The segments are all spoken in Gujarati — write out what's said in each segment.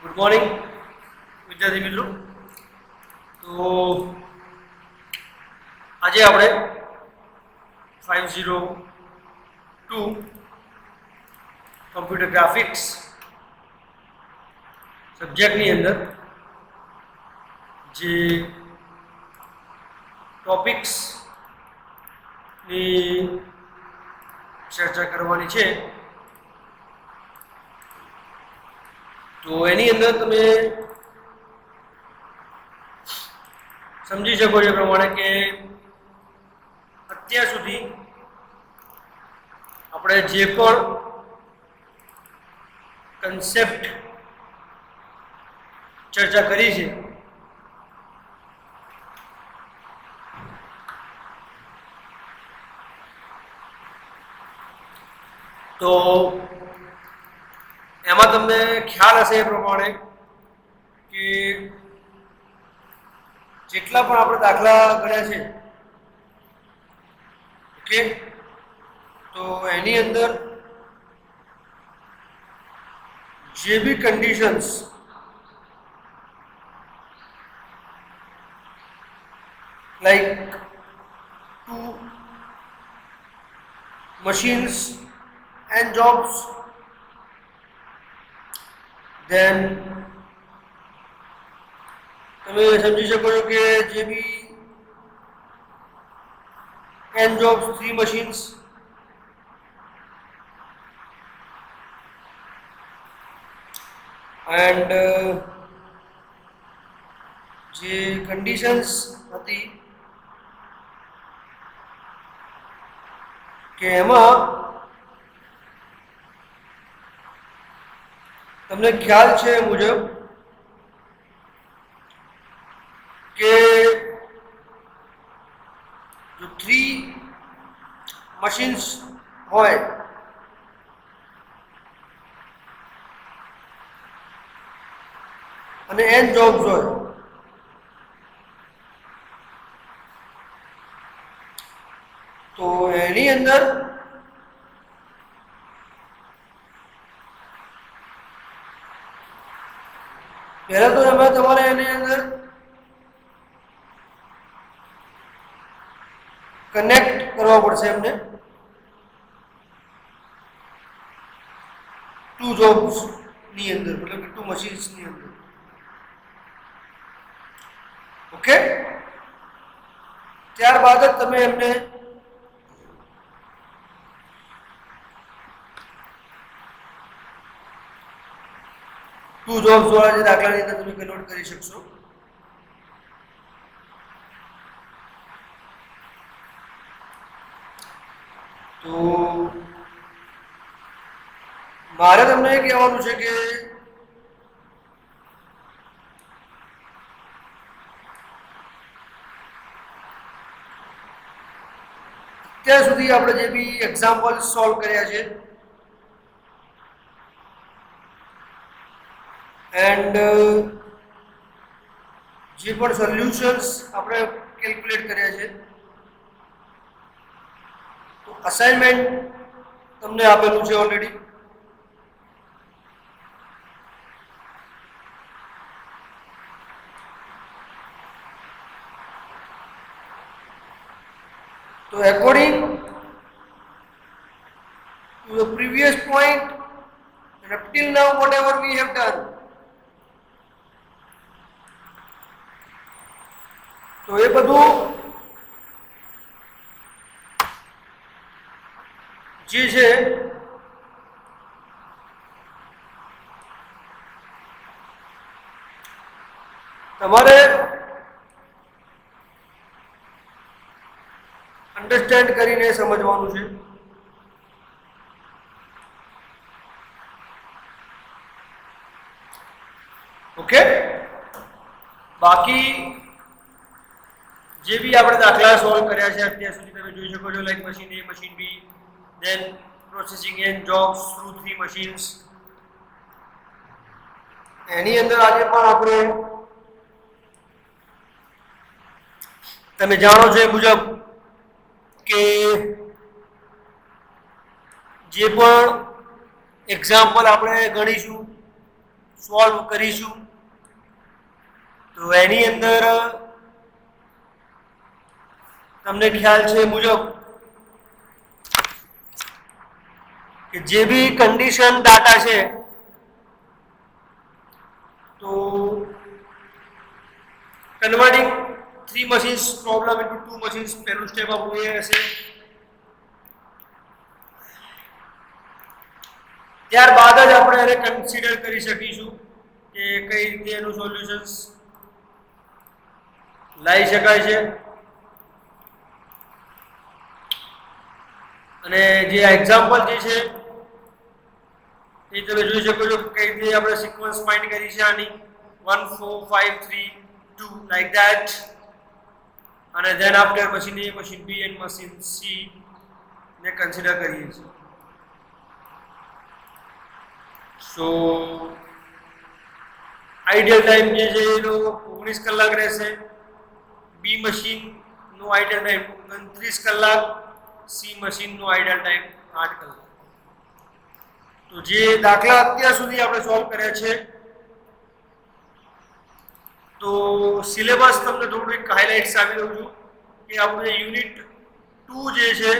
ગુડ મોર્નિંગ વિદ્યાર્થી મિત્રો. તો આજે આપણે 502 કમ્પ્યુટર ગ્રાફિક્સ સબ્જેક્ટની અંદર જે ટોપિક્સની ચર્ચા કરવાની છે તો એની અંદર તમે સમજી શકો એ પ્રમાણે કે અત્યાર સુધી આપણે જે પણ કન્સેપ્ટ ચર્ચા કરી છે તો એમાં તમને ખ્યાલ હશે એ પ્રમાણે કે જેટલા પણ આપણે દાખલા ગણ્યા છે ઓકે, તો એની અંદર જે બી conditions like to machines and jobs, then તમે સમજી શકો છો કે જે બી n jobs 3 machines and જે કન્ડિશન્સ હતી કે એમાં તમને ખ્યાલ છે મુજબ કે જો 3 machines હોય અને n jobs હોય તો એની અંદર પહેલા તો એમાં તમારે એની અંદર કનેક્ટ કરવા પડશે એમને ટુ જોબ્સ ની અંદર, મતલબ કે 2 machines ની અંદર. ઓકે, ત્યારબાદ જ તમે એમને ટુ જોબ્સ વાળા જે દાખલાની અંદર તમે કન્વર્ટ કરી શકશો. તો મારે તમને એ કહેવાનું છે કે અત્યાર સુધી આપણે જે બી એક્ઝામ્પલ સોલ્વ કર્યા છે એન્ડ જે પણ સોલ્યુશન્સ આપણે કેલ્ક્યુલેટ કર્યા છે તો અસાઇનમેન્ટ તમને આપેલું છે ઓલરેડી. તો according to the previous point and up till now whatever we have done, તો એ બધું જે છે તમારે અન્ડરસ્ટેન્ડ કરીને સમજવાનું છે. ઓકે, બાકી જે બી આપણે દાખલા સોલ્વ કર્યા છે અત્યાર સુધી તમે જોઈ શકો છો, like machine A, machine B, then processing n jobs through 3 machines. એની અંદર આજે પણ આપણે તમે જાણો છો એ મુજબ કે જે પણ એક્ઝામ્પલ આપણે ગણીશું સોલ્વ કરીશું. તો એની અંદર તમને ખ્યાલ છે મુજબ કે જે બી કન્ડિશન ડાટા છે તો converting 3 machines problem into 2 machines પહેલું સ્ટેપ આપણું એ હશે. ત્યારબાદ જ આપણે એને કન્સિડર કરી શકીશું કે કઈ રીતે એનું સોલ્યુશન્સ લાવી શકાય છે. અને જે એક્ઝામ્પલ જે છે એ તમે જોઈ શકો છો કઈ રીતે આપણે સિક્વન્સ ફાઇન્ડ કરી છે આની 1 4 5 3 2 like that. અને then after machine A, machine B and machine C ને કન્સિડર કરીએ છીએ. સો આઈડિયલ ટાઈમ જે છે એનો 19 કલાક રહેશે. બી મશીન નો આઈડિયલ ટાઈમ 29 કલાક, સી મશીન નો આઈડિયલ ટાઈમ 8 કલાક. તો જે દાખલા અત્યાર સુધી આપણે સોલ્વ કર્યા છે તો સિલેબસ તમને થોડું એક હાઇલાઇટ્સ આપી દઉં છું કે આપણે યુનિટ 2 જે છે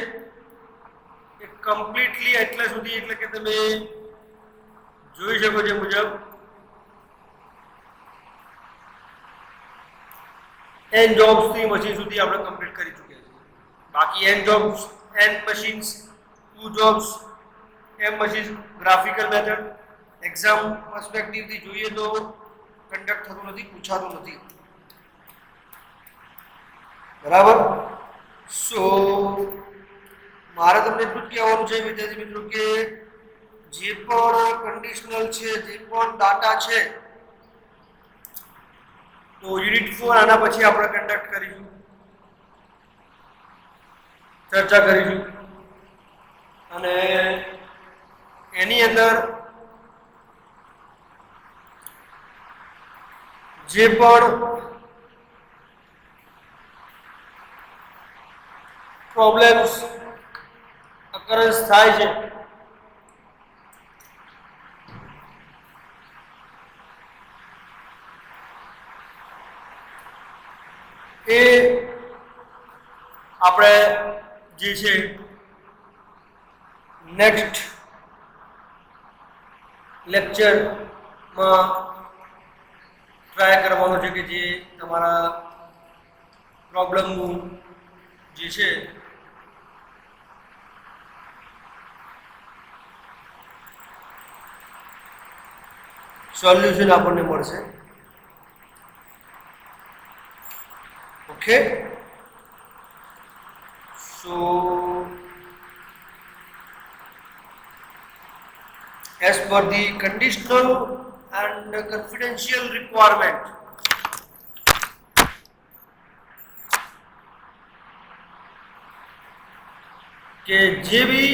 એ કમ્પ્લીટલી એટલા સુધી એટલે કે તમે જોઈ શકો છો મુજબ n jobs 3 મશીન સુધી આપણે કમ્પ્લીટ કરી ચૂક્યા છીએ. બાકી n jobs n machines 2 jobs m machines graphical method exam perspective થી જોઈએ તો કન્ડક્ટ થતું નથી, પૂછાતું નથી. બરાબર. સો મારે તમને એટલું જ કહેવાનું છે વિદ્યાર્થી મિત્રો કે જે પણ કન્ડિશનલ છે, જે પણ ડાટા છે તો યુનિટ 4 આના પછી આપણે કન્ડક્ટ કરીશું, ચર્ચા કરીશું. અને એની અંદર જે પણ પ્રોબ્લેમ્સ અકરન્સ થાય છે એ આપણે જે છે નેક્સ્ટ લેક્ચરમાં ટ્રાય કરવાનો છે કે જે તમારા પ્રોબ્લેમનું જે છે સોલ્યુશન આપણને મળશે. Okay. So as per the conditional and confidential requirement કે જે બી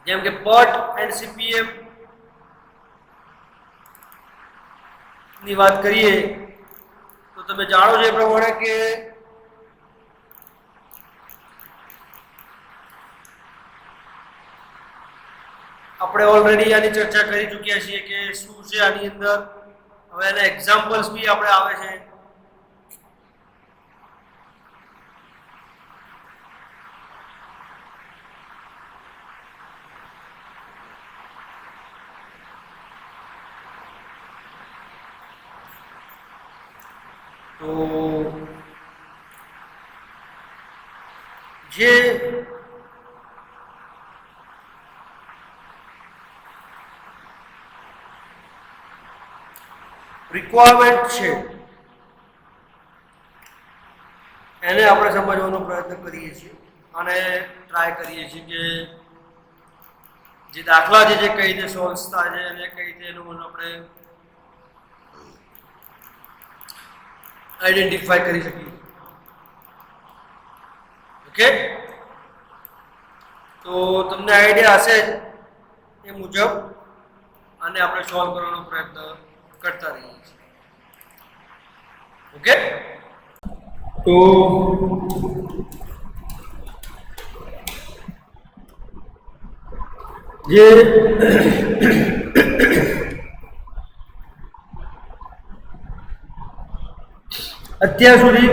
જેમ કે PERT and CPM ની વાત કરીએ તો તમે જાણો છો એ પ્રમાણે કે આપણે ઓલરેડી આની ચર્ચા કરી ચૂક્યા છીએ કે શું છે આની અંદર. હવે એના એક્ઝામ્પલ્સ બી આપણે આવે છે. તો જે રિક્વાયરમેન્ટ છે એને આપણે સમજવાનો પ્રયત્ન કરીએ છીએ અને ટ્રાય કરીએ છીએ કે જે દાખલા જે કઈ રીતે સોલ્વ થાય છે અને કઈ રીતે એનું આપણે આઈડેન્ટિફાઈ કરી શકીએ. ઓકે. તો તમને આઈડિયા હશે એ મુજબ આને આપણે સોલ્વ કરવાનો પ્રયત્ન કરતા રહીએ છીએ. ઓકે. તો જે અત્યાર સુધી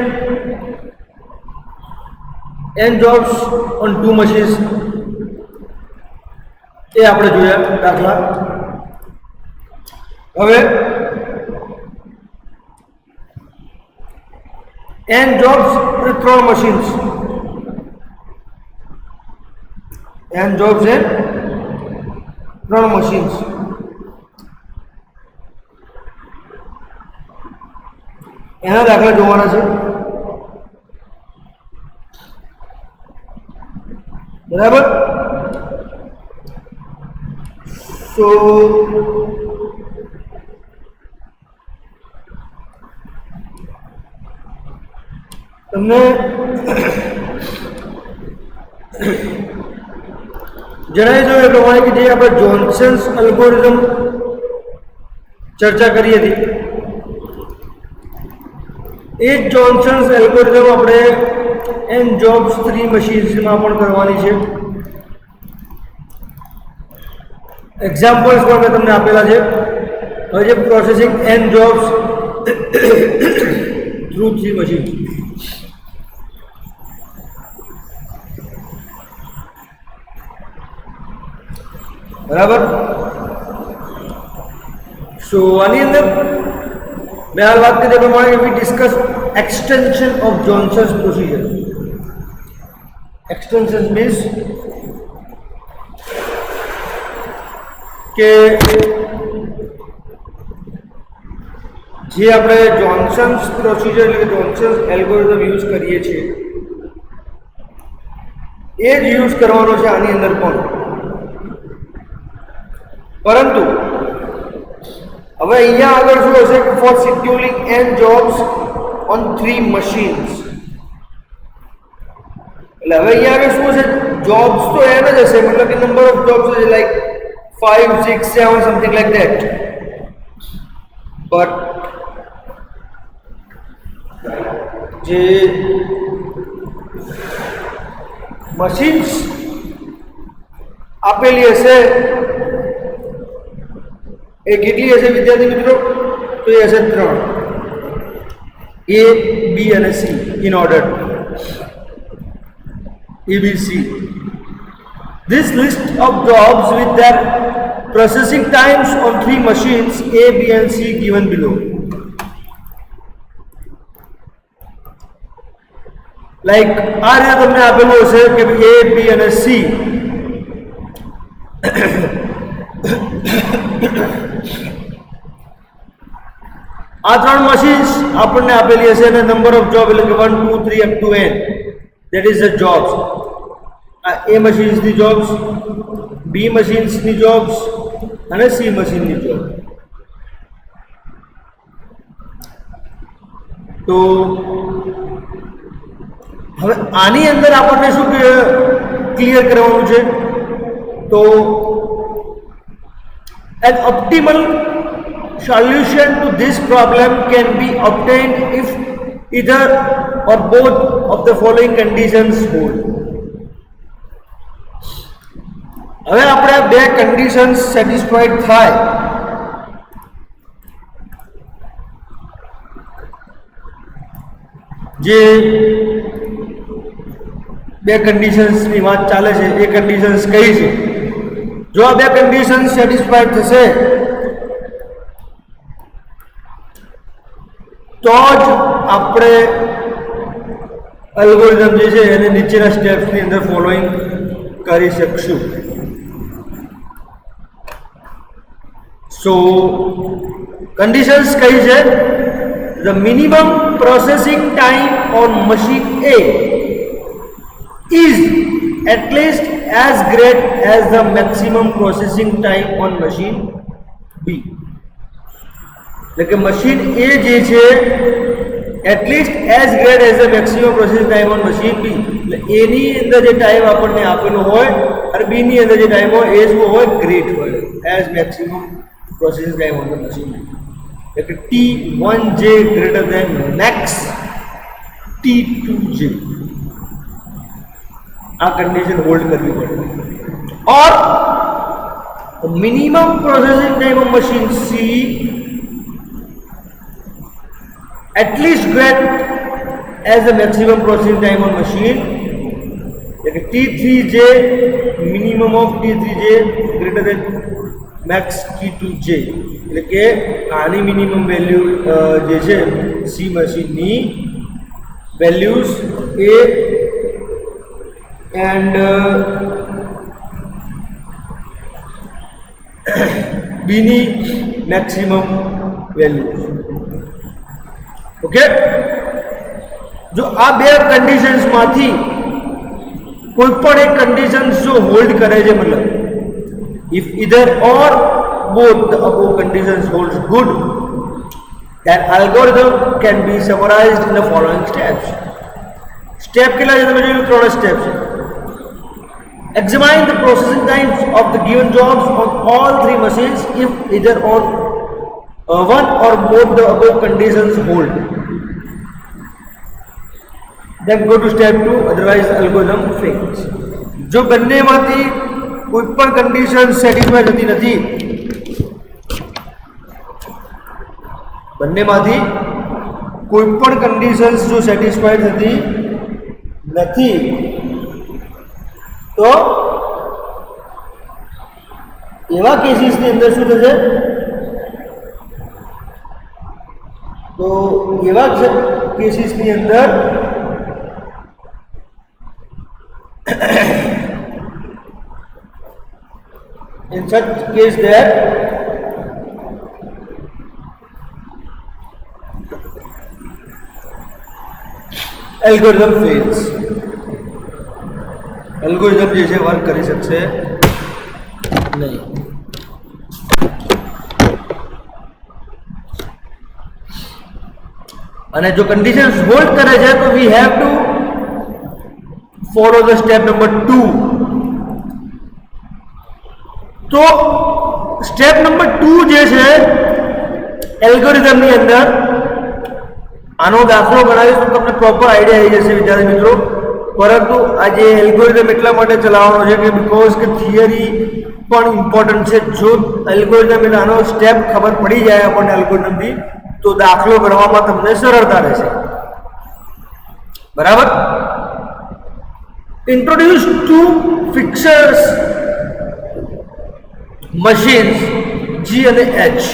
n jobs on 2 machines એ આપણે જોયા દાખલા. હવે n jobs with 3 machines, n jobs in 3 machines. એના દાખલા જોવાના છે. બરાબર. સો તમને જણાવી દઉં એ પ્રમાણે કે જે આપણે જોન્સન્સ અલ્ગોરિધમ ચર્ચા કરી હતી એ જ જોન્સન્સ એલ્ગોરિધમ આપણે n jobs 3 machines માં પણ કરવાની છે. એક્ઝામ્પલ્સ પણ મેં તમને આપેલા છે. હવે જે processing n jobs through 3 machines. બરાબર. સો આની અંદર મેં હાલ વાત કરી પ્રમાણે વી discuss extension of Johnson's procedure. Extension means કે જે આપણે જોન્સન્સ પ્રોસિજર એટલે કે જોન્સન્સ એલ્ગોરિધમ યુઝ કરીએ છીએ એ જ યુઝ કરવાનો છે આની અંદર પણ. પરંતુ હવે અહીંયા આગળ શું હશે કે for scheduling n jobs on 3 machines. એટલે હવે અહીંયા આગળ શું હશે, જોબ્સ તો n જ હશે, મતલબ કે નંબર ઓફ જોબ્સ હશે like 5 6 7 something like that. But જે મશીન્સ આપેલી હશે એ કેટલી હશે વિદ્યાર્થી મિત્રો? તો એ હશે 3, A, B and C in order. ABC. This list of jobs with their processing times on 3 machines A, B and C given below. Like આ રીતે તમને આપેલું હશે કે A, B અને C આ 3 machines આપણને આપેલી હશે અને નંબર ઓફ જોબ એટલે કે 1 2 3 up to n, that is the jobs. આ A machines ની jobs, B machines ની jobs અને C machine ની job. તો હવે આની અંદર આપણને શું ક્લિયર કરવાનું છે? તો an optimal solution to this problem can be obtained if either or both of the following conditions hold. હવે આપણે બે કન્ડિશન્સ સેટિસ્ફાઈડ થાય જે બે કન્ડિશન્સની વાત ચાલે છે એ કન્ડિશન્સ કઈ છે? જો આ બે કન્ડિશન્સ સેટિસ્ફાઈડ થશે તો જ આપણે એલ્ગોરિધમ જે છે એને નીચેના સ્ટેપ્સની અંદર ફોલોઈંગ કરી શકશું. સો કન્ડિશન્સ કઈ છે? The minimum processing time on machine A is at least as great as the maximum processing time on machine B. એટલે કે મશીન A જે છે at least as great as the maximum processing time on machine B. એટલે A ની અંદર જે ટાઈમ આપણને આપેલો હોય અને B ની અંદર જે ટાઈમ હોય એ શું હોય? ગ્રેટ હોય, as maximum processing time on the machine B. એટલે કે T1J greater than max T2J. આ કન્ડિશન હોલ્ડ કરવી પડે. Or minimum processing time of machine C at least great as the maximum processing time on machine T3J minimum of T3J greater than max T2J એટલે કે આની મિનિમમ વેલ્યુ જે છે સી મશીનની વેલ્યુઝ એ એન્ડ બીની મેક્સિમમ વેલ્યુઝ ઓકે જો આ બે કન્ડિશન્સમાંથી कोईपण एक कंडीशंस जो होल्ड करे छे मतलब इफ ईदर और both the above conditions holds good then algorithm can be summarized in the following steps. Step के लिए जब मैं थोड़ा steps examine the processing times of the given jobs on all three machines if either on one or both the above conditions hold. Then go to step 2, otherwise algorithm fails. जो बनने माती कोई पण कंडीशन सेटिस्फाई थती नथी बनने माती कोई पण कंडीशंस जो सेटिस्फाई थती नथी तो एवा केसीस ની અંદર શું થશે तो एवा केसीस ની અંદર in such case that algorithm fails. algorithm जैसे वर्क कर सकते नहीं. અને જો કન્ડિશન્સ હોલ્ડ કરે છે તો વી have two follow the step number 2. तो स्टेप नंबर 2 જે છે એલ્ગોરિધમ ની અંદર આનો દાખલો ગણાવીશ તો તમને પ્રોપર આઈડિયા આવી જશે વિદ્યાર્થી મિત્રો. પરંતુ આ જે એલ્ગોરિધમ એટલા માટે ચલાવવાનો છે કે બીકોઝ કે થિયરી પણ ઇમ્પોર્ટન્ટ છે. જો એલ્ગોરિધમ એટલે આનો સ્ટેપ ખબર પડી જાય આપણને એલ્ગોરિધમથી તો દાખલો ગણવામાં તમને સરળતા રહેશે. બરાબર. ઇન્ટ્રોડ્યુસ ટુ ફિક્સર્સ मशीन्स जी અને एच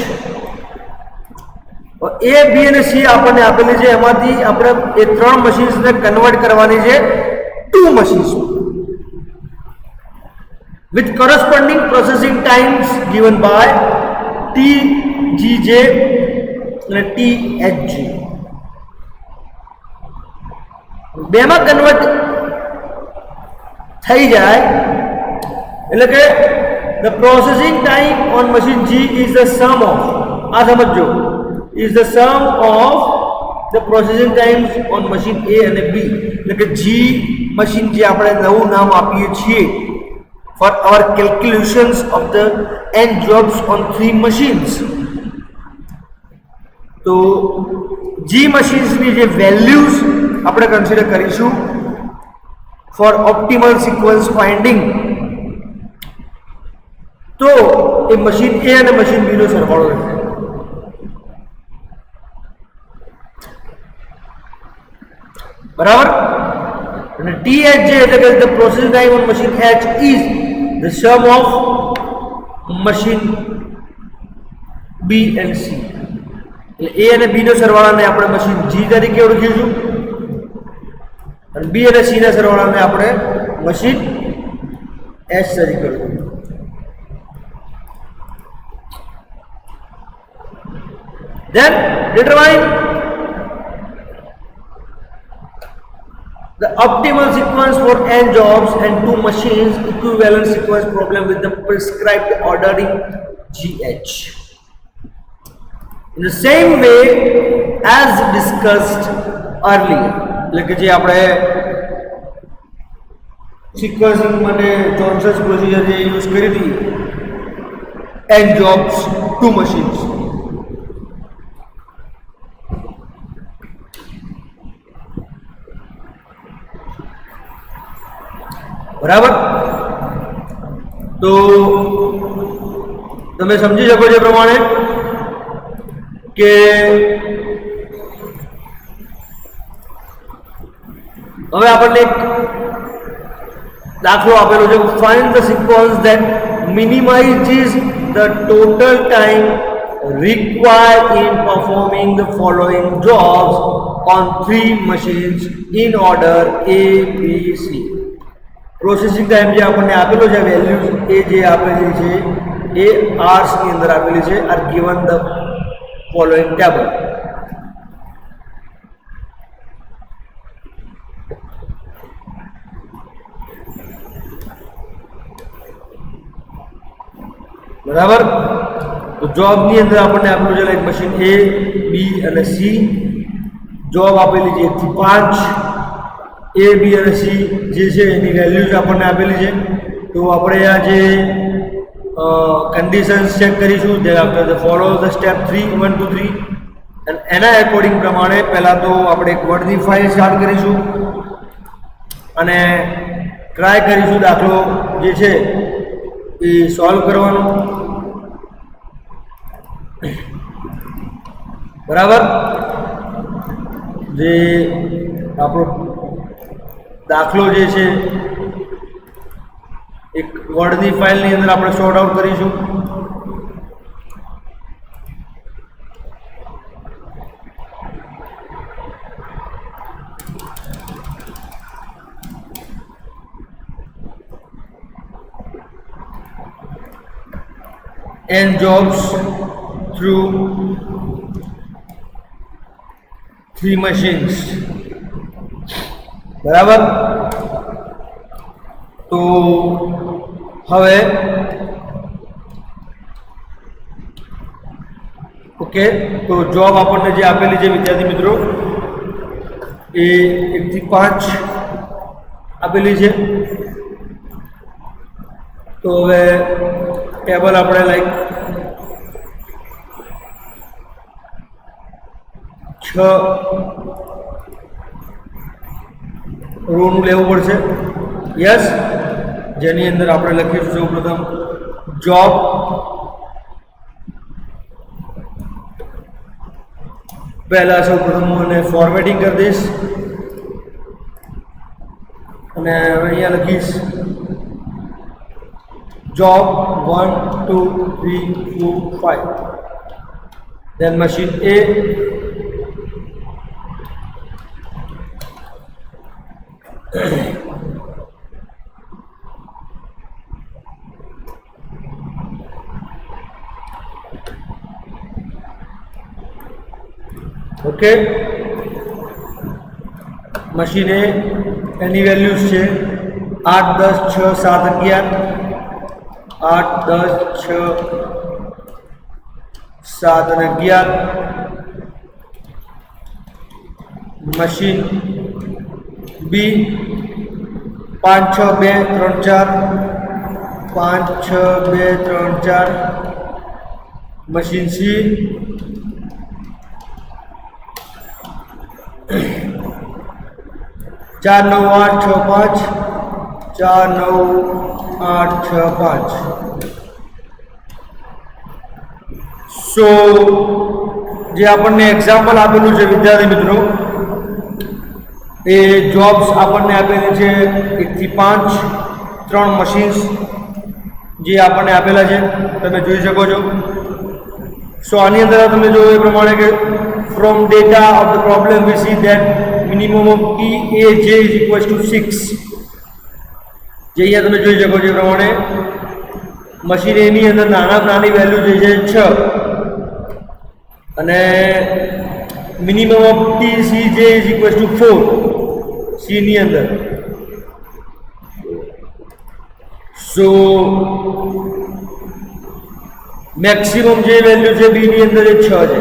और ए बी અને सी આપણને આપેલી છે. એમાંથી આપણે એ ત્રણ મશીન્સ ને કન્વર્ટ કરવાની છે to machines with corresponding processing times given by TGJ અને THG. બેમાં કન્વર્ટ થઈ જાય એટલે કે the processing time on machine G is the sum of is the sum of the processing times on machine A and B. એટલે G machine જે આપણે નવું નામ આપીએ છીએ for our calculations of the n jobs on 3 machines. તો G machines ની જે વેલ્યુઝ આપણે કન્સિડર કરીશું for optimal sequence finding. तो ये मशीन ए और मशीन बी नो सरवाळो रहશે. बराबर. અને THJ એટલે કે the processing time on machine H is the sum of machine B and C. એટલે A અને B નો સરવાળાને આપણે મશીન G તરીકે ઓળખીશું અને B અને C ના સરવાળાને આપણે મશીન H તરીકે ઓળખીશું. Then determine the optimal sequence for n jobs and 2 machines equivalent sequence problem with the prescribed ordering GH. In the same way as discussed earlier. એટલે કે જે આપણે સિક્વન્સિંગ માટે જોન્સન્સ પ્રોસિજર જે યુઝ કરી હતી n jobs 2 machines. बराबर. तो તમે સમજી શકો છો પ્રમાણે કે હવે આપણને એક દાખલો આપેલો છે, find the sequence that minimizes the total time required in performing the following jobs on 3 machines in order A, B, C. Processing time જે આપણને આપેલો છે, વેલ્યુઝ એ જે આપેલી છે એ આર્સ ની અંદર આપેલી છે, R given the following table. બરાબર. તો જોબની અંદર આપણને આપેલું છે લાઈક મશીન એ, બી અને સી. જોબ આપેલી છે 1 થી 5. એ, બી અને સી જે છે એની વેલ્યુઝ આપણને આપેલી છે. તો આપણે આ જે કન્ડિશન્સ ચેક કરીશું. There after the follow the step 3 1 2 3 અને એના એકોર્ડિંગ પ્રમાણે પહેલાં તો આપણે એક વર્ડની ફાઇલ સ્ટાર્ટ કરીશું અને ટ્રાય કરીશું દાખલો જે છે એ સોલ્વ કરવાનો. બરાબર. જે આપણો દાખલો જે છે એક વર્ડની ફાઇલની અંદર આપણે સોર્ટ આઉટ કરીશું. and jobs through 3 machines. બરાબર. તો હવે ઓકે, તો જોબ આપણને જે આપેલી છે વિદ્યાર્થી મિત્રો એ 1 થી 5 આપેલી છે. તો હવે ટેબલ આપણે લાઈક 6 રોનું લેવું પડશે. યસ. જેની અંદર આપણે લખીશું સૌપ્રથમ જોબ, પહેલા સૌપ્રથમ હું એને ફોર્મેટિંગ કરી દઈશ અને અહીંયા લખીશ job 1 2 3 4 5. then machine A, okay. Machine A any values છે 8 10 6 7 11. 8 10 6 7 અને 11. મશીન બી 5 6 2 3 4. 5 6 2 3 4. Machine C 4 9 8 6 5. 4 9 8 6 5. સો જે આપણને એક્ઝામ્પલ આપેલું છે વિદ્યાર્થી મિત્રો એ જોબ્સ આપણને આપેલી છે 1 થી 5 3 મશીન્સ જે આપણને આપેલા છે, તમે જોઈ શકો છો. સો આની અંદર તમે જોયું એ પ્રમાણે કે from data of the problem we see that minimum of EAJ is equals to 6. જે અહીંયા તમે જોઈ શકો છો એ પ્રમાણે મશીન એની અંદર નાની વેલ્યુ જે છે 6 અને minimum of TCJ is equals two 4 C ની અંદર. સો મેક્સિમમ જે વેલ્યુ છે બી ની અંદર એ 6 છે.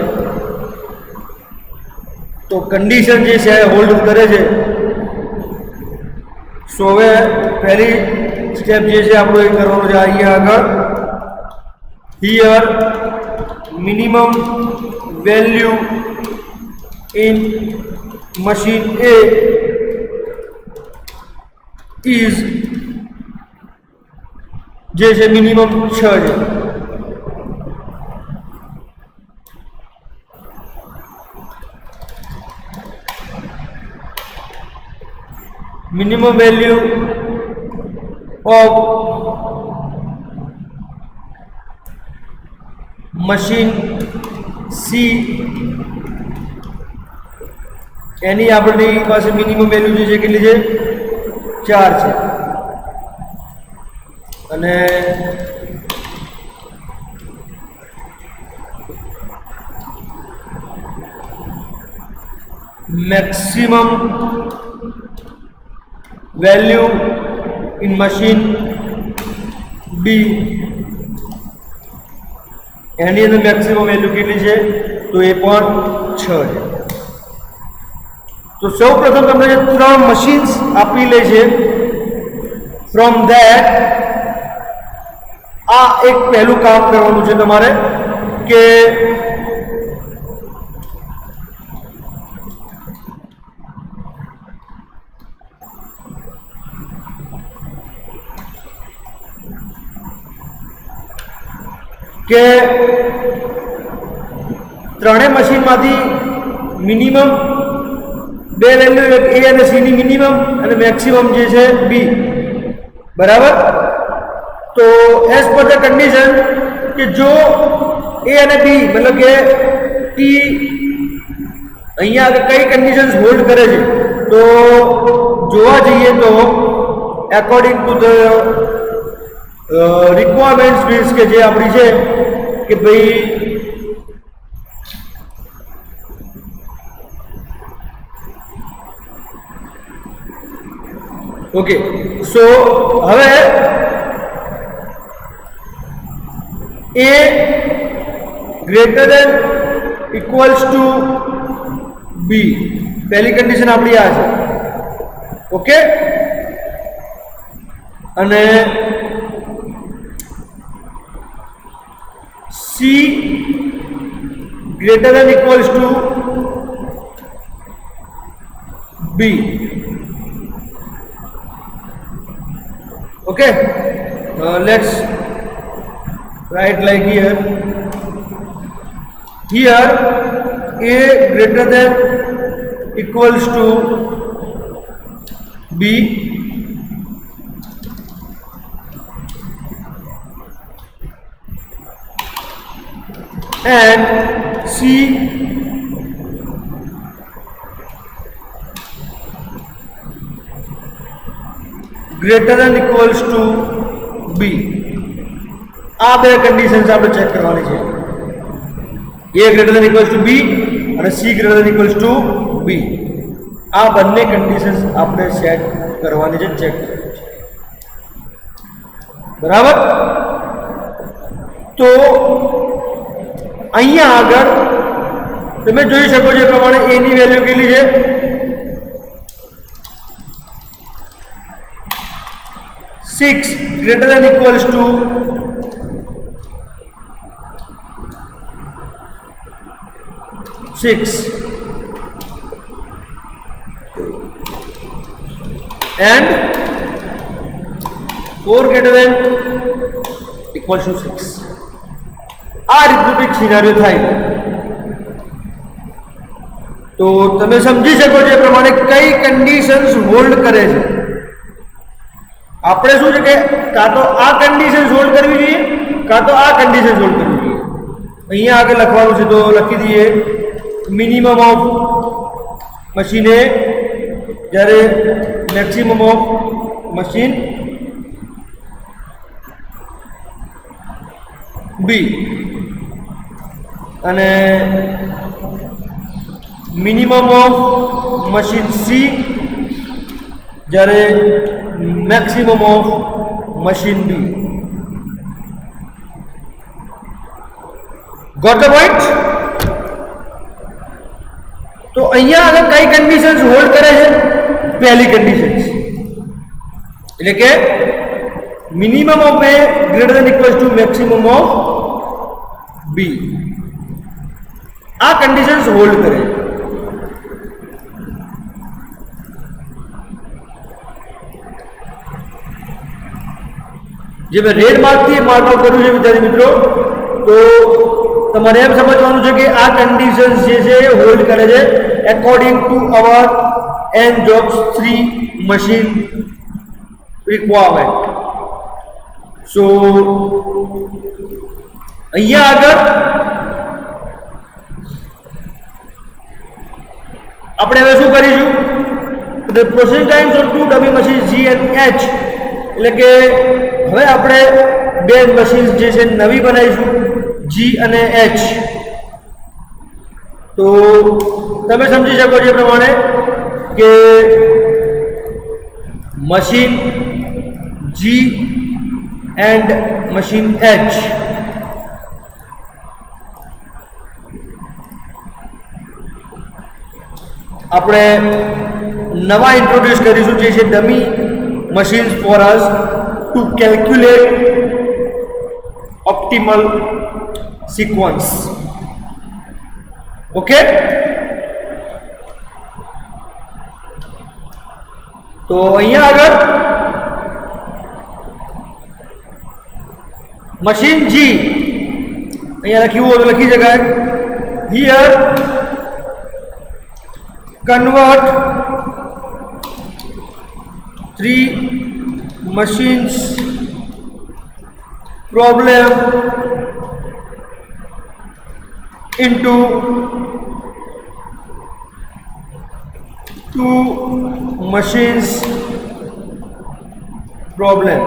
તો કન્ડિશન જે છે હોલ્ડ કરે છે. સો હવે પહેલી સ્ટેપ જે છે આપણો એ કરવાનો છે અહીંયા આગળ here minimum value in machine A is જે છે મિનિમમ 6 છે. minimum value of machine C એની આપણી પાસે મિનિમમ વેલ્યુ જે છે કેટલી છે 4 છે અને maximum value in machine B એની અંદર મેક્સિમમ વેલ્યુ કેટલી છે તો એ પણ 6 છે. તો સૌ પ્રથમ તમને જે 3 મશીન્સ આપી લે છે ફ્રોમ ધેટ આ એક પહેલું કામ કરવાનું છે તમારે કે ત્રણેય મશીનમાંથી મિનિમમ બે વેલ્યુ એક એ અને સી ની મિનિમમ અને મેક્સિમમ જે છે બી બરાબર. તો એઝ પર ધ કન્ડિશન કે જો એ અને બી મતલબ કે ટી અહીંયા કઈ કન્ડિશન્સ હોલ્ડ કરે છે તો જોવા જઈએ તો according to the requirements means કે જે આપણી છે કે ભાઈ ઓકે. સો હવે એ ગ્રેટર દેન ઇક્વલ્સ ટુ બી પહેલી કન્ડિશન આપણી આ છે ઓકે. અને C greater than equals to B. Okay, let's write like here. Here A greater than equals to B and C greater than equals to B. આ બે કન્ડિશન્સ આપણે ચેક કરવાની છે. A greater than equals to B અને C greater than equals to B. આ બંને કન્ડિશન્સ આપણે સેટ કરવાની છે, ચેક કરવાની છે બરાબર. તો અહીંયા આગળ તમે જોઈ શકો છો એ પ્રમાણે A ની વેલ્યુ કેટલી છે 6 greater than equals to 6 and 4 greater than equals to 6. આ રીતનું કંઈક સિનારીઓ થાય તો તમે સમજી શકો છો એ પ્રમાણે કઈ કન્ડિશન્સ હોલ્ડ કરે છે. આપણે શું છે કે કાં તો આ કન્ડિશન્સ હોલ્ડ કરવી જોઈએ કાં તો આ કન્ડિશન્સ હોલ્ડ કરવી જોઈએ. અહીંયા આગળ લખવાનું છે તો લખી દઈએ મિનિમમ ઓફ મશીન એ જ્યારે મેક્સિમમ ઓફ મશીન બી અને મિનિમમ ઓફ મશીન સી જ્યારે maximum of machine B. Got the point. તો અહીંયા આગળ કઈ કન્ડિશન્સ હોલ્ડ કરે છે પહેલી કન્ડિશન્સ એટલે કે minimum of A greater than equals to maximum of B. આ કન્ડિશન્સ હોલ્ડ કરે. જે મેં રેડ માર્કથી માર્ક આઉટ કર્યું છે વિદ્યાર્થી મિત્રો તો તમારે એમ સમજવાનું છે કે આ કન્ડિશન્સ જે છે એ હોલ્ડ કરે છે according to our n jobs 3 machine requirement. So અહીંયા આગળ આપણે હવે શું કરીશું? The processing times on two dummy machines G and H, એટલે કે હવે આપણે બે મશીન્સ જે છે નવી બનાવીશું G અને H. તો તમે સમજી શકો છો એ પ્રમાણે કે machine G and machine H આપણે નવા ઇન્ટ્રોડ્યુસ કરીશું જે છે dummy machines for us to calculate optimal sequence. Okay, તો અહીંયા આગળ મશીન G અહીંયા લખ્યું હોય તો લખી શકાય. Here convert 3 machines problem into 2 machines problem.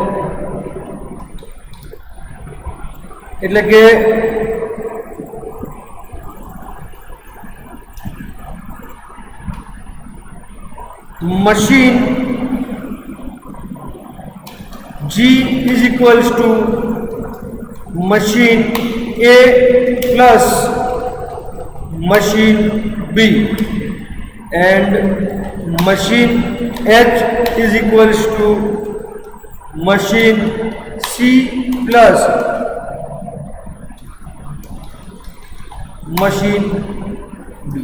એટલે કે machine G is equals to machine A plus machine B, and machine H is equals to machine C plus machine B.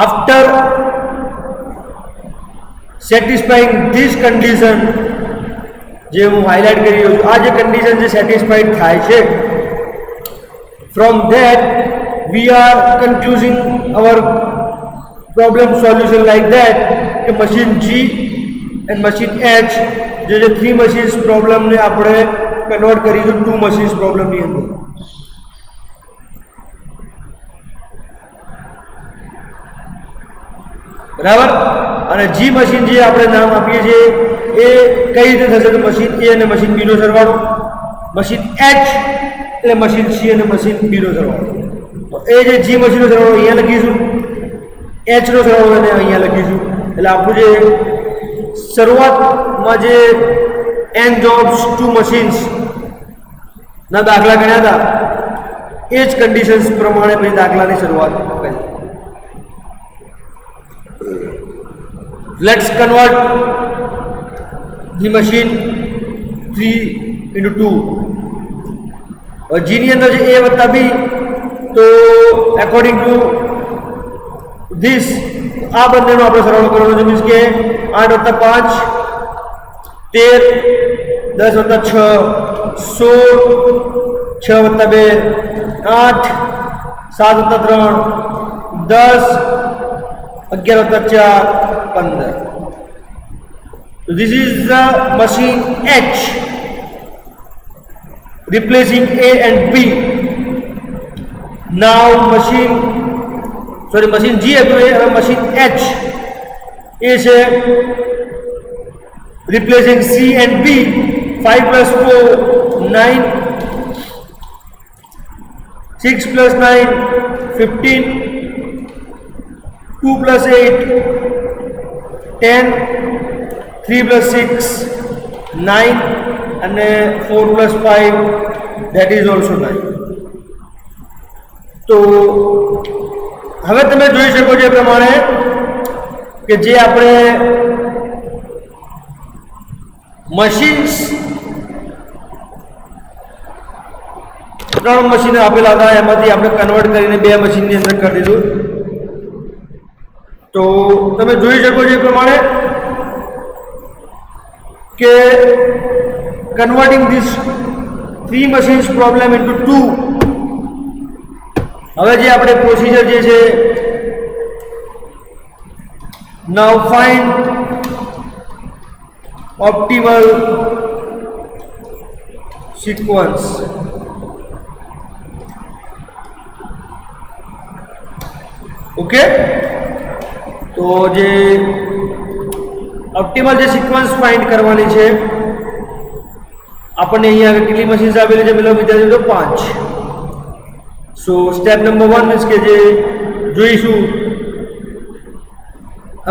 After satisfying this condition, જે હું હાઇલાઇટ કરી રહ્યો છું, આ જે કન્ડિશન જે સેટિસ્ફાઈડ થાય છે, from that we are concluding our problem solution like that કે machine G and machine H જે 3 machines problem ને આપણે કન્વર્ટ કરીશું 2 machines problem ની અંદર. બરાબર? અને G મશીન જે આપણે નામ આપીએ છીએ એ કઈ રીતે થશે? તો મશીન A અને મશીન B નો સરવાળો, મશીન H એટલે મશીન C અને મશીન B નો સરવાળો. તો એ જે G મશીનનો સરવાળો અહીંયા લખીશું, H નો સરવાળો એને અહીંયા લખીશું. એટલે આપણું જે શરૂઆતમાં જે n jobs 2 machines ના દાખલા ગણ્યા હતા એ જ કન્ડિશન્સ પ્રમાણે પછી દાખલાની શરૂઆત કરી. Let's convert the machine 3 into 2. और G ની અંદર જે A વત્તા B, તો according to this આ બંનેનો આપણે સરવાળો કરવાનો છે. મીન્સ કે 8 વત્તા 5 13, 10 વત્તા 6 16, 6 વત્તા 2 8, 7 વત્તા 3 10, 11 વત્તા 4 15. So this is the machine H replacing A and B. Now machine G હતું એ હવે machine H એ છે replacing C and B. 5 plus 4 9, 6 plus 9 15, 2 plus 8 10, 3 plus 6 9, and 4 plus 5 that is also 9. તો હવે તમે જોઈ શકો છો એ પ્રમાણે કે જે આપણે મશીન્સ 3 મશીનો આપેલા હતા એમાંથી આપણે કન્વર્ટ કરીને 2 મશીનની અંદર કરી દીધું. તો તમે જોઈ શકો છો એ પ્રમાણે કે converting this 3 machines problem into 2. હવે જે આપણે પ્રોસિજર જે છે Now find optimal sequence. Okay, तो जे ऑप्टिमल जे सिक्वन्स फाइंड करवानी છે આપણને અહીંયા કેટલી મશીન્સ આવેલી છે પેલો વિદ્યાર્થી તો 5. સો સ્ટેપ નંબર 1 મીન્સ કે જે જોઈશું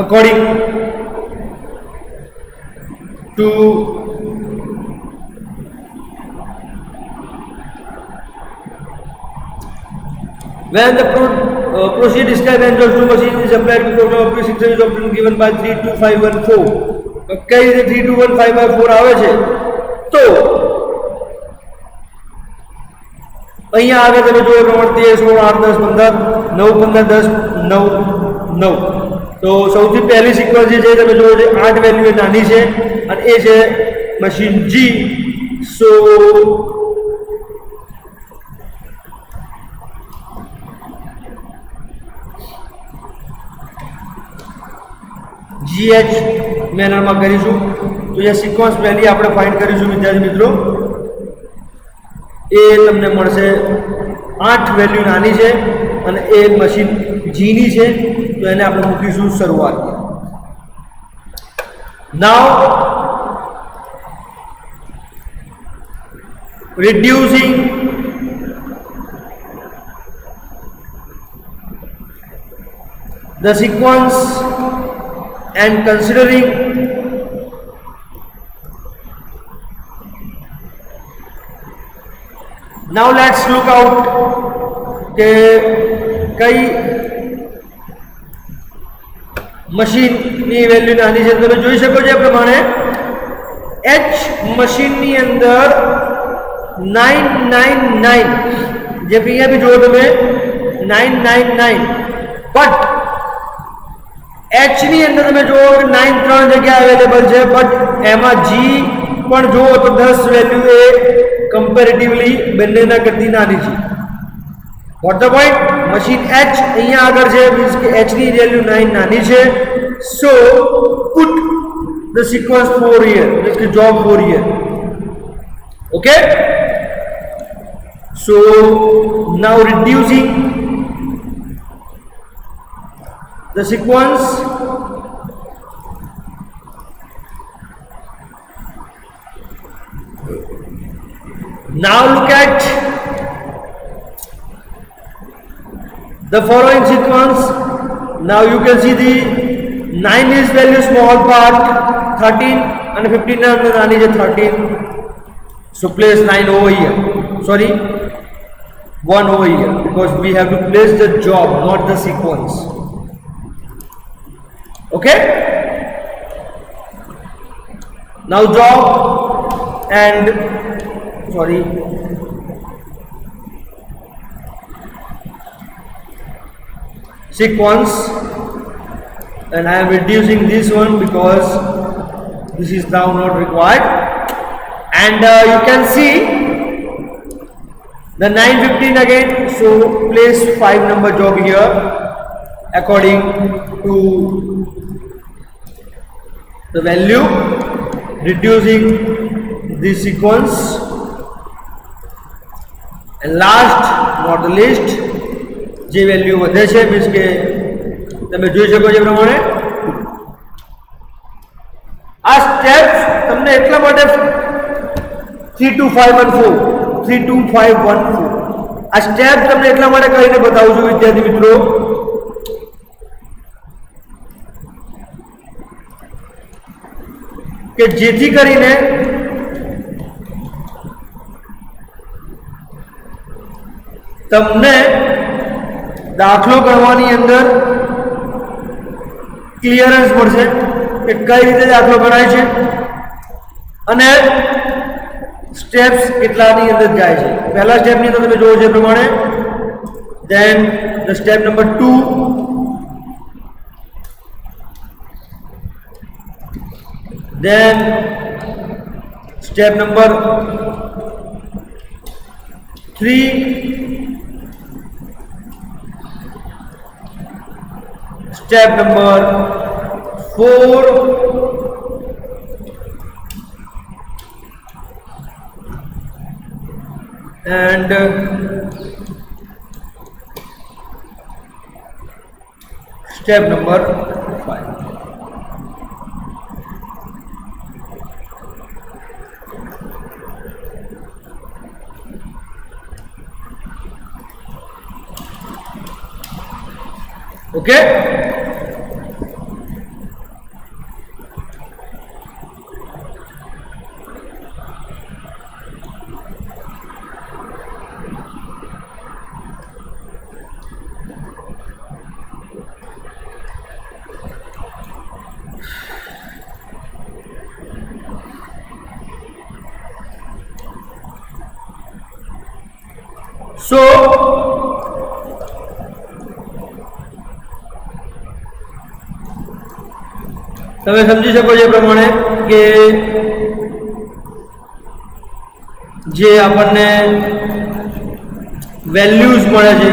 according to when the procedure described and those two machines is applied to program operating system is often given by 32514. કઈ રીતે 32155 આવે છે તો અહીંયા આગળ તમે જોયો પ્રમાણે 13 16 8 10 15 9 15 10 9 9. તો સૌથી પહેલી સિક્વન્સ જે છે તમે જોયો છે 8 વેલ્યુ નાની છે અને એ છે મશીન G. સો GH મેનરમાં કરીશું. તો એ સિક્વન્સ પહેલી આપણે ફાઇન્ડ કરીશું વિદ્યાર્થી મિત્રો. એ તમને મળશે 8 વેલ્યુ નાની છે અને એ મશીન G ની છે, તો એને આપણે મૂકીશું શરૂઆત. નાઉ reducing the sequence and considering now let's look out કે કઈ મશીનની વેલ્યુ નાની છે. તમે જોઈ શકો છો એ પ્રમાણે H મશીનની અંદર 999 જે અહીંયા બી જુઓ તમે 999 બટ H ની અંદર તમે જુઓ 9 3 જગ્યા અવેલેબલ છે બટ એમાં G પણ જુઓ તો 10 વેલ્યુ એ કમ્પેરેટિવલી બંનેના કરતી નાની છે. Vote the point? Machine H અહીંયા આગળ છે મીન્સ કે H ની વેલ્યુ 9 નાની છે. So put the sequence 4 here means કે job 4 here. Okay, so now reducing the sequence now look at the following sequence. Now you can see the 9 is value small part, 13 and 15 are the 13. So place 9 over here, sorry 1 over here, because we have to place the job, not the sequence. Okay, now job and sorry sequence, and I am reducing this one because this is now not required. And you can see the 915 again, so place 5 number job here according to the value, reducing the sequence, and last not the least જે વેલ્યુ વધે છે મીન્સ કે તમે જોઈ શકો છો એ પ્રમાણે આ સ્ટેપ્સ તમને એટલા માટે 32514 આ સ્ટેપ તમને એટલા માટે કરીને બતાવું છું વિદ્યાર્થી મિત્રો કે જેથી કરીને તમને દાખલો ગણવાની અંદર ક્લિયરન્સ મળશે કે કઈ રીતે દાખલો ગણાય છે અને સ્ટેપ્સ કેટલાની અંદર જાય છે. પહેલા સ્ટેપની અંદર તમે જોવો છો એ પ્રમાણે, then the step number 2, then step number 3, step number 4 and step number 5. Okay. So તમે સમજી શકો છો એ પ્રમાણે કે જે આપણને વેલ્યુઝ મળે છે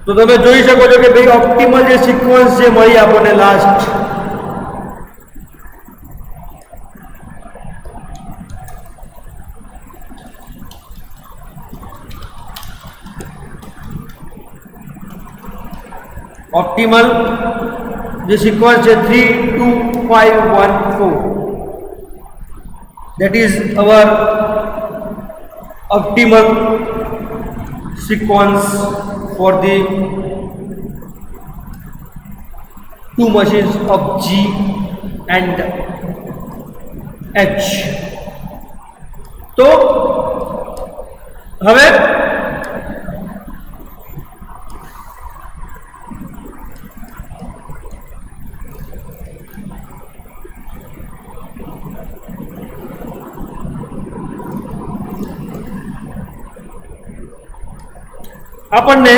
તો તમે જોઈ શકો છો કે ભાઈ ઓપ્ટિમલ જે સિક્વન્સ જે મળી આપણને લાસ્ટ ऑप्टिमल जो सीक्वेंस है 3 2 5 1 4 that is our optimal sequence for the two machines of G and H. तो હવે આપણને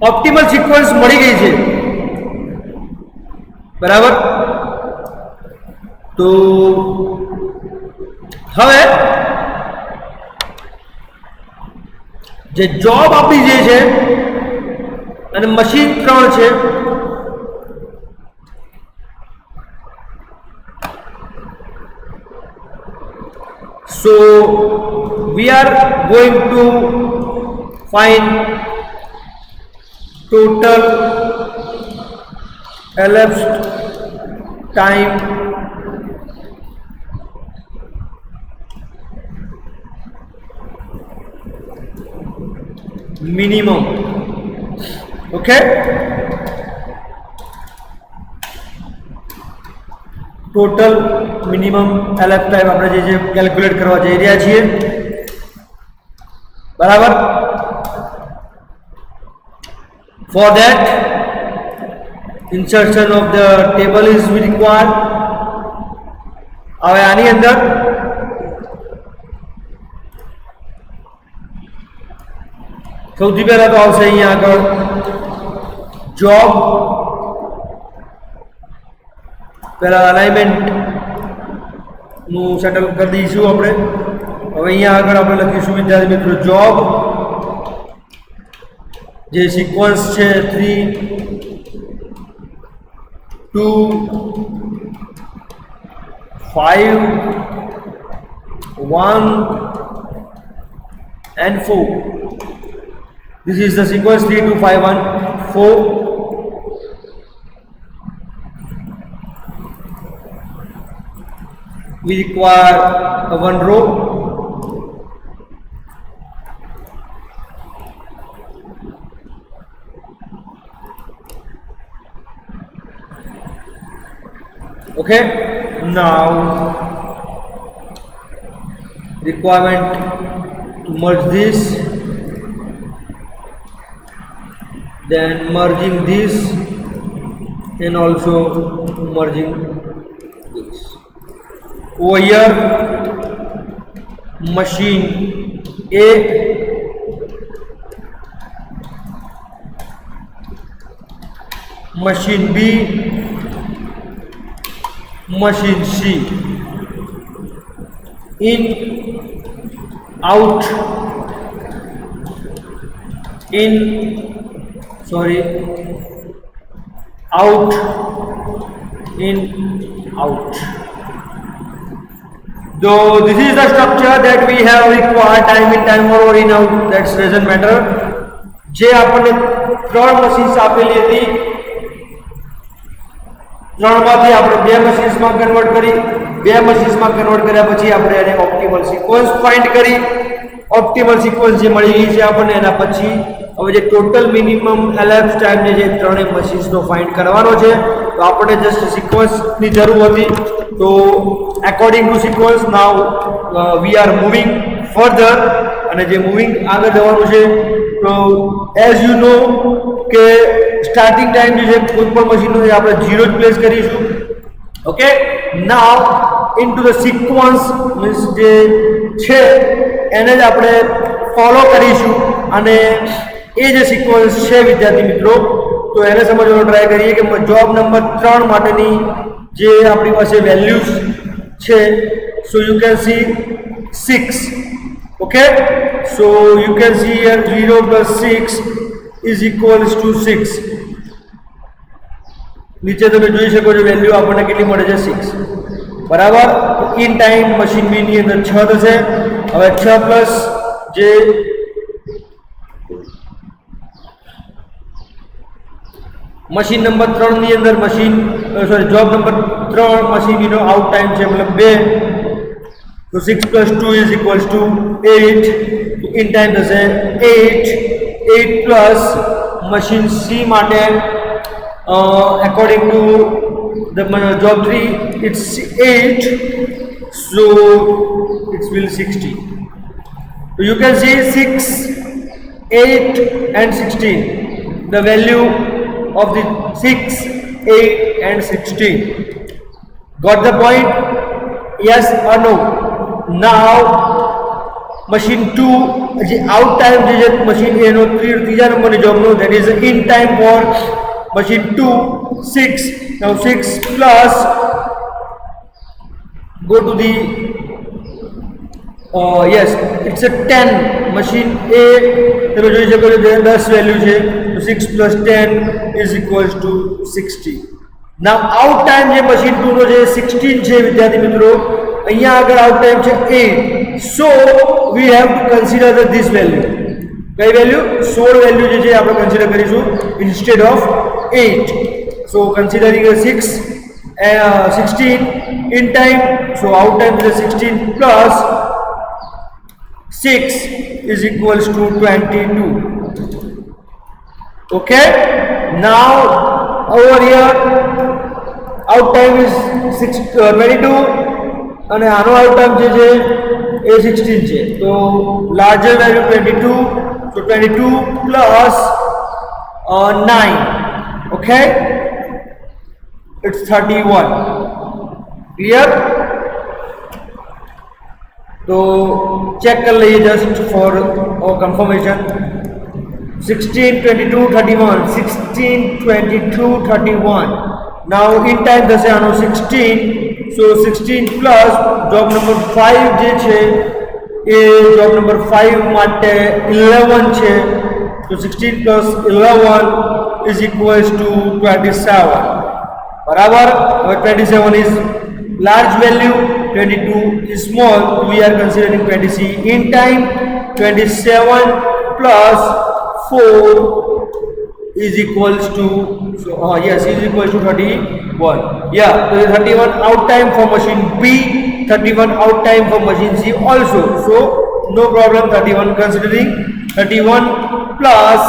ઓપ્ટિમલ સિક્વન્સ મળી ગઈ છે બરાબર તો હવે જે જોબ આપી જે છે અને મશીન 3 છે so we are going to find total elapsed time minimum. Okay, total minimum elapsed time આપણે જે કેલ્ક્યુલેટ કરવા જઈ રહ્યા છીએ બરાબર for that insertion of the table is required. હવે આની અંદર સૌથી પહેલા તો આવશે અહીંયા આગળ જોબ पहला अलाइनमेंट सेटल कर दीशू अपने हम अँ आगे आप लखीशू विद्यार्थी मित्रों जॉब जे सीक्वन्स है 3 2 5 1 and 4 this is the sequence 3 2 5 1 4 we require one row okay now requirement to merge this then merging this and also merging this. Over here machine A machine B machine C. In, out, in, sorry, out, in, out. So this is the structure that we have required, time in, time or in, out, that doesn't matter. જે આપણને ત્રણ મશીન્સ આપેલી હતી, ત્રણમાંથી આપણે બે મશીન્સમાં કન્વર્ટ કરી, બે મશીન્સમાં કન્વર્ટ કર્યા પછી આપણે એને ઓપ્ટિમલ સિક્વન્સ ફાઇન્ડ કરી. ઓપ્ટિમલ સિક્વન્સ જે મળી ગઈ છે આપણને, એના પછી હવે જે ટોટલ મિનિમમ એલેપ્સ ટાઈમ જે છે ત્રણેય મશીન્સનો ફાઇન્ડ કરવાનો છે. તો આપણે જસ્ટ સિક્વન્સની જરૂર હતી. તો according to sequence now we are moving further, અને જે મૂવિંગ આગળ જવાનું છે. તો એઝ યુ નો કે સ્ટાર્ટિંગ ટાઈમ જે છે કોઈ પણ મશીનનો આપણે 0 જ પ્લેસ કરીશું. Okay, now in to the sequence means જે છે એને જ આપણે ફોલો કરીશું, અને એ જે સિક્વન્સ છે વિદ્યાર્થી મિત્રો, તો એને સમજવાનો ટ્રાય કરીએ કે જોબ નંબર 3 માટેની જે આપણી પાસે વેલ્યુઝ છે. So you can see 6. Okay, so you can see here 0 plus 6 is equals to 6. નીચે તમે જોઈ શકો છો વેલ્યુ આપણને કેટલી મળે છે 6. બરાબર. ઇન ટાઈમ મશીન બી ની અંદર 6 થશે. હવે 6 પ્લસ જે મશીન નંબર 3 ની અંદર machine sorry job number 3 machine બીનો આઉટ ટાઈમ છે મતલબ 2. So 6 plus 2 is equals to 8. In time થશે 8. 8 plus machine C માટે according to the job 3 it's 8. So it will 60. So you can see 6, 8 and 16. The value of the 6, 8 and 16. Got the point? Yes or no? Now machine 2 જે આઉટ ટાઈમ જે છે મશીન એનો ત્રીજા નંબરની જોબનો, that is in time for machine 2 6. Now 6 plus go to the yes it's a 10. machine A તમે જોઈ શકો છો 10 વેલ્યુ છે, તો 6 plus 10 is equals to 60. Now out time જે machine 2 નો જે 16 છે વિદ્યાર્થી મિત્રો, અહીંયા આગળ આઉટ ટાઈમ છે 8. So we have to consider this value. કઈ વેલ્યુ? 16 વેલ્યુ જે છે આપણે કન્સિડર કરીશું instead of 8. So considering 16 in time, so out time is 16 plus 6 is equals to 22. Okay, now over here out time is 22 અને આનો આઉટ ટાઈમ જે છે એ 16 છે. તો larger value 22. So 22 plus 9. Okay, it's 31. Clear? तो चेक कर लीजिए just for confirmation. 16, 22, 31. 16, 22, 31. Now in time થશે આનો 16. So 16 plus job number 5 જે છે એ job number 5 માટે 11 છે. So 16 plus 11 is equals to 27. બરાબર. હવે 27 is large value, 22 is small. We are considering 20C. In time 27 plus 4 is equals to yes is equals to 31. Yeah, so 31 out time for machine B, 31 out time for machine C also. So no problem. 31 considering 31 plus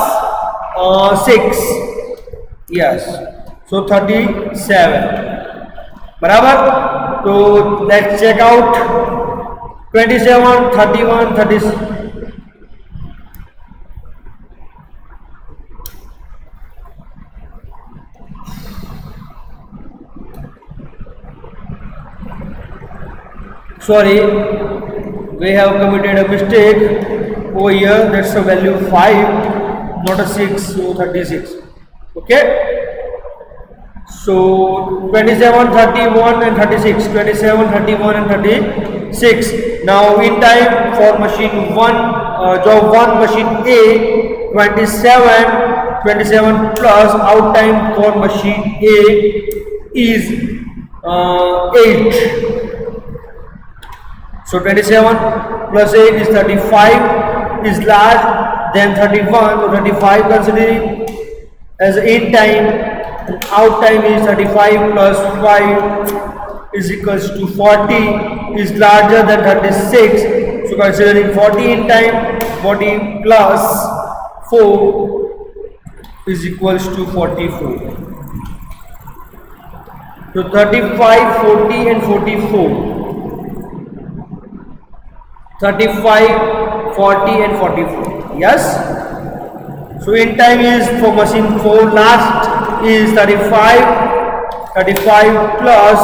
6. Yes, so 37. बराबर. तो let's check out 27, 31, 30. Sorry, we have committed a mistake over here. That's a value 5, not a 6. So 36. Okay. So 27, 31 and 36. 27, 31 and 36. Now in time for machine 1, job 1 machine A, 27 plus out time for machine A is 8. So 27 plus 8 is 35, is large than 31. So 35 considering as in time, and out time is 35 plus 5 is equals to 40, is larger than 36. So considering 40 in time, 40 plus 4 is equals to 44. So 35, 40 and 44. 35, 40 and 44. Yes. So in time is for machine 4 last is 35 plus